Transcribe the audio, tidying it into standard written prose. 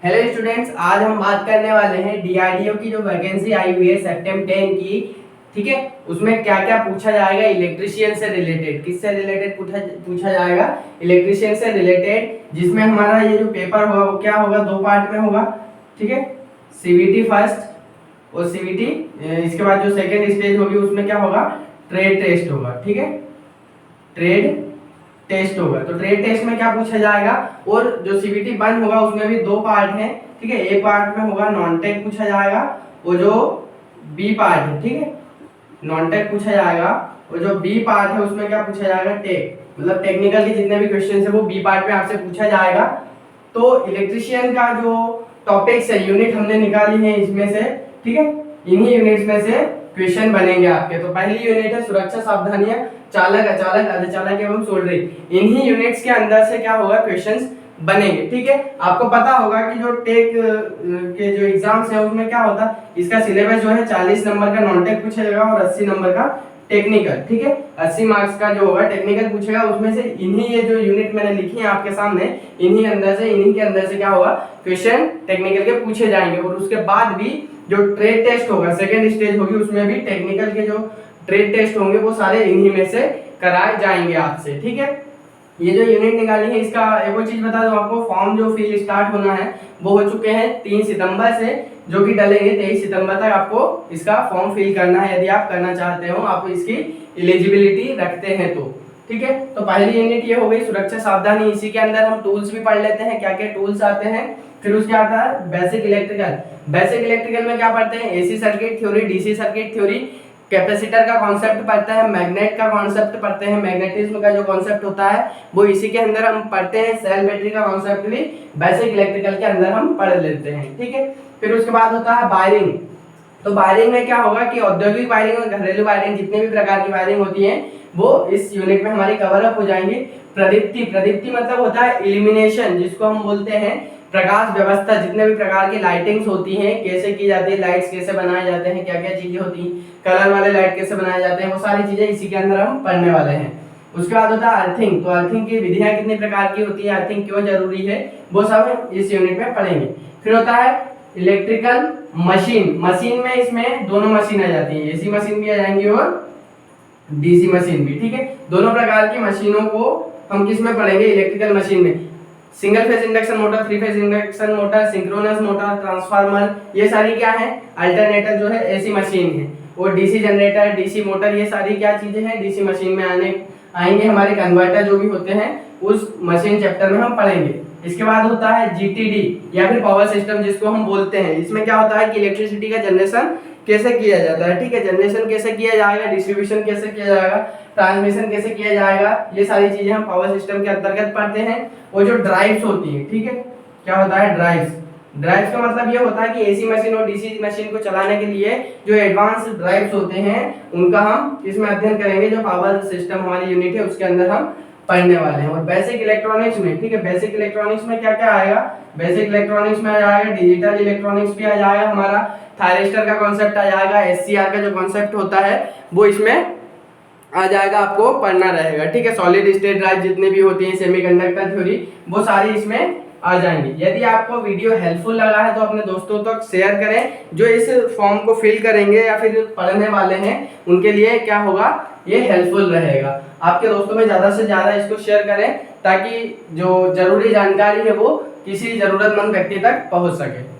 Hello students, आज हम बात करने वाले हैं डीआरडीओ की जो वैकेंसी आई हुई है सेप्टेम्बर 10 की। ठीक है, उसमें क्या क्या पूछा जाएगा इलेक्ट्रिशियन से रिलेटेड, किससे रिलेटेड पूछा जाएगा, इलेक्ट्रिशियन से रिलेटेड। जिसमें हमारा ये जो पेपर होगा वो क्या होगा, दो पार्ट में होगा। ठीक है, सीवीटी फर्स्ट और सीवीटी, इसके बाद जो सेकेंड स्टेज होगी उसमें क्या होगा, ट्रेड टेस्ट होगा। ठीक है, ट्रेड टेस्ट होगा। तो ट्रेड टेस्ट में क्या पूछा जाएगा, और जो सीबीटी 1 होगा उसमें भी दो पार्ट हैं। ठीक है, ए पार्ट में होगा नॉन टेक पूछा जाएगा, और जो बी पार्ट है, ठीक है, नॉन टेक पूछा जाएगा, और जो बी पार्ट है उसमें क्या पूछा जाएगा, टेक। मतलब टेक्निकल के जितने भी क्वेश्चन है वो बी पार्ट में आपसे पूछा जाएगा। तो इलेक्ट्रिशियन का जो टॉपिक्स है, यूनिट हमने निकाली है इसमें से। ठीक है, इन्हीं यूनिट्स में से क्वेश्चन बनेंगे आपके। तो पहली यूनिट है सुरक्षा सावधानियां, चालक, अचालक, अर्धचालक एवं सोल्डरिंग। इन्हीं यूनिट्स के अंदर से क्या होगा, क्वेश्चंस बनेंगे। ठीक है, आपको पता होगा कि जो टेक के जो एग्जाम्स है उसमें क्या होता है, इसका सिलेबस जो है 40 नंबर का नॉन टेक पूछेगा और 80 नंबर का टेक्निकल। ठीक है, 80 मार्क्स का जो होगा टेक्निकल पूछेगा। उसमें से इन्हीं ये जो यूनिट मैंने लिखी है आपके सामने, इन्हीं के अंदर से क्या होगा, क्वेश्चन टेक्निकल के पूछे जाएंगे। और उसके बाद भी जो ट्रेड टेस्ट होगा, सेकेंड स्टेज होगी, उसमें भी टेक्निकल के जो ट्रेड टेस्ट होंगे वो सारे इन्हीं में से कराए जाएंगे आपसे। ठीक है, ये जो यूनिट निकाली है, इसका एक और चीज बता दूं आपको, फॉर्म जो फिल स्टार्ट होना है वो हो चुके हैं 3 सितंबर से, जो कि डलेंगे 23 सितंबर तक। आपको इसका फॉर्म फिल करना है यदि आप करना चाहते हो, आप इसकी एलिजिबिलिटी रखते हैं तो। ठीक है, तो पहली यूनिट ये हो गई सुरक्षा सावधानी। इसी के अंदर हम टूल्स भी पढ़ लेते हैं, क्या क्या टूल्स आते हैं। फिर उसके आता है बेसिक इलेक्ट्रिकल। बेसिक इलेक्ट्रिकल में क्या पढ़ते हैं, AC circuit theory, DC circuit theory, capacitor का कॉन्सेप्ट पढ़ते हैं, मैग्नेट का कॉन्सेप्ट पढ़ते हैं, मैग्नेटिज्म का जो कॉन्सेप्ट होता है वो इसी के अंदर हम पढ़ते हैं। सेल बैटरी का कॉन्सेप्ट भी बेसिक इलेक्ट्रिकल के अंदर हम पढ़ लेते हैं। ठीक है, फिर उसके बाद होता है वायरिंग। तो वायरिंग में क्या होगा कि औद्योगिक वायरिंग और घरेलू वायरिंग, जितने भी प्रकार की वायरिंग होती है वो इस यूनिट में हमारी कवर अप हो जाएंगे। प्रदीप्ति, प्रदीप्ति मतलब होता है इल्यूमिनेशन, जिसको हम बोलते हैं प्रकाश व्यवस्था। जितने भी प्रकार की लाइटिंग्स होती हैं, कैसे की जाती है, लाइट्स कैसे बनाए जाते हैं, क्या क्या चीजें होती हैं, कलर वाले लाइट कैसे बनाए जाते हैं, वो सारी चीजें इसी के अंदर हम पढ़ने वाले हैं। उसके बाद होता है अर्थिंग। तो अर्थिंग की विधियां कितनी प्रकार की होती है, अर्थिंग क्यों जरूरी है, वो सब इस यूनिट में पढ़ेंगे। फिर होता है इलेक्ट्रिकल मशीन। मशीन में इसमें दोनों मशीन आ जाती है, एसी मशीन भी आ जाएंगी और डीसी मशीन भी। ठीक है, दोनों प्रकार की मशीनों को हम किस में पढ़ेंगे, इलेक्ट्रिकल मशीन में। Single phase induction motor, 3 phase induction motor, synchronous motor, transformer, ये सारी क्या है, अल्टरनेटर जो है एसी मशीन है। और डीसी जनरेटर, डीसी मोटर, ये सारी क्या चीजें हैं, डीसी मशीन में आएंगे। हमारे कन्वर्टर जो भी होते हैं उस मशीन चैप्टर में हम पढ़ेंगे। इसके बाद होता है जीटीडी या फिर पावर सिस्टम, जिसको हम बोलते हैं। इसमें क्या होता है कि इलेक्ट्रिसिटी का जनरेशन कैसे किया जाता है। ठीक है, जनरेशन कैसे किया जाएगा, डिस्ट्रीब्यूशन कैसे किया जाएगा, ट्रांसमिशन कैसे किया जाएगा, ये सारी चीजें हम पावर सिस्टम के अंतर्गत पढ़ते हैं। और जो ड्राइव्स होती है, ठीक है, क्या होता है ड्राइव्स। ड्राइव्स का मतलब ये होता है कि एसी मशीन और डीसी मशीन को चलाने के लिए जो एडवांस ड्राइव्स होते हैं उनका हम इसमें अध्ययन करेंगे। जो पावर सिस्टम हमारी यूनिट है उसके अंदर हम पढ़ने वाले हैं। और बेसिक इलेक्ट्रॉनिक्स में, ठीक है, बेसिक इलेक्ट्रॉनिक्स में क्या क्या आएगा, बेसिक इलेक्ट्रॉनिक्स में आ जाएगा डिजिटल इलेक्ट्रॉनिक्स भी आ जाएगा, हमारा थायरिस्टर का कॉन्सेप्ट आ जाएगा, एससीआर का जो कॉन्सेप्ट होता है वो इसमें आ जाएगा, आपको पढ़ना रहेगा। ठीक है, सॉलिड स्टेट ड्राइव जितनी भी होती है, सेमीकंडक्टर थ्योरी, वो सारी इसमें आ जाएंगी। यदि आपको वीडियो हेल्पफुल लगा है तो अपने दोस्तों तक शेयर करें, जो इस फॉर्म को फिल करेंगे या फिर पढ़ने वाले हैं उनके लिए क्या होगा, ये हेल्पफुल रहेगा। आपके दोस्तों में ज्यादा से ज्यादा इसको शेयर करें ताकि जो जरूरी जानकारी है वो किसी जरूरतमंद व्यक्ति तक पहुंच सके।